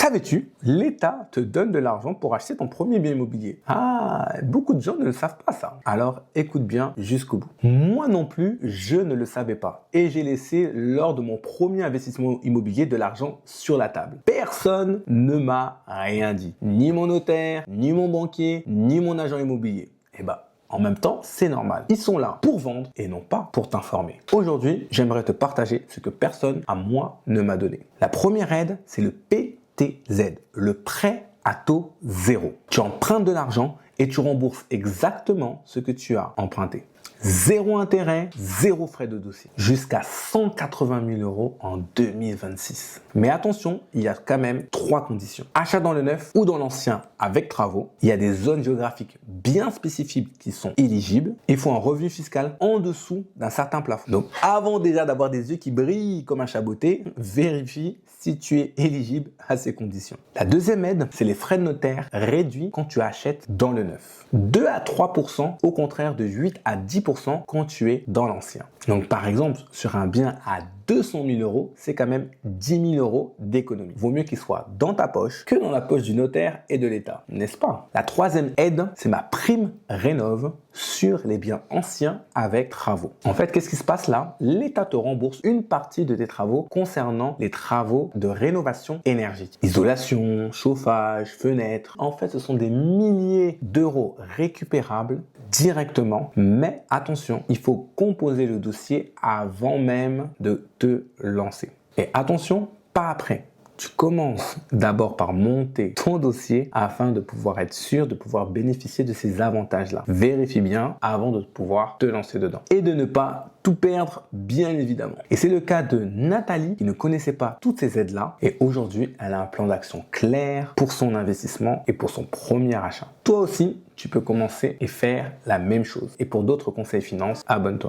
Savais-tu, l'État te donne de l'argent pour acheter ton premier bien immobilier. Ah, beaucoup de gens ne le savent pas ça. Alors écoute bien jusqu'au bout. Moi non plus, je ne le savais pas. Et j'ai laissé lors de mon premier investissement immobilier de l'argent sur la table. Personne ne m'a rien dit. Ni mon notaire, ni mon banquier, ni mon agent immobilier. Eh ben, en même temps, c'est normal. Ils sont là pour vendre et non pas pour t'informer. Aujourd'hui, j'aimerais te partager ce que personne à moi ne m'a donné. La première aide, c'est le PTZ, le prêt à taux zéro. Tu empruntes de l'argent et tu rembourses exactement ce que tu as emprunté. Zéro intérêt, zéro frais de dossier. Jusqu'à 180 000 € en 2026. Mais attention, il y a quand même 3 conditions. Achat dans le neuf ou dans l'ancien avec travaux. Il y a des zones géographiques bien spécifiques qui sont éligibles. Il faut un revenu fiscal en dessous d'un certain plafond. Donc avant déjà d'avoir des yeux qui brillent comme un chaboté, vérifie si tu es éligible à ces conditions. La deuxième aide, c'est les frais de notaire réduits quand tu achètes dans le neuf. 2 à 3% au contraire de 8 à 10% quand tu es dans l'ancien. Donc par exemple, sur un bien à 200 000 €, c'est quand même 10 000 € d'économie. Vaut mieux qu'il soit dans ta poche que dans la poche du notaire et de l'État, n'est-ce pas? La troisième aide, c'est ma prime rénov sur les biens anciens avec travaux. En fait, qu'est-ce qui se passe là? L'État te rembourse une partie de tes travaux concernant les travaux de rénovation énergétique. Isolation, chauffage, fenêtres. En fait, ce sont des milliers d'euros récupérables directement. Mais attention, il faut composer le dossier avant même de te lancer. Et attention, pas après. Tu commences d'abord par monter ton dossier afin de pouvoir être sûr de pouvoir bénéficier de ces avantages-là. Vérifie bien avant de pouvoir te lancer dedans. Et de ne pas tout perdre, bien évidemment. Et c'est le cas de Nathalie qui ne connaissait pas toutes ces aides-là. Et aujourd'hui, elle a un plan d'action clair pour son investissement et pour son premier achat. Toi aussi, tu peux commencer et faire la même chose. Et pour d'autres conseils finance, abonne-toi.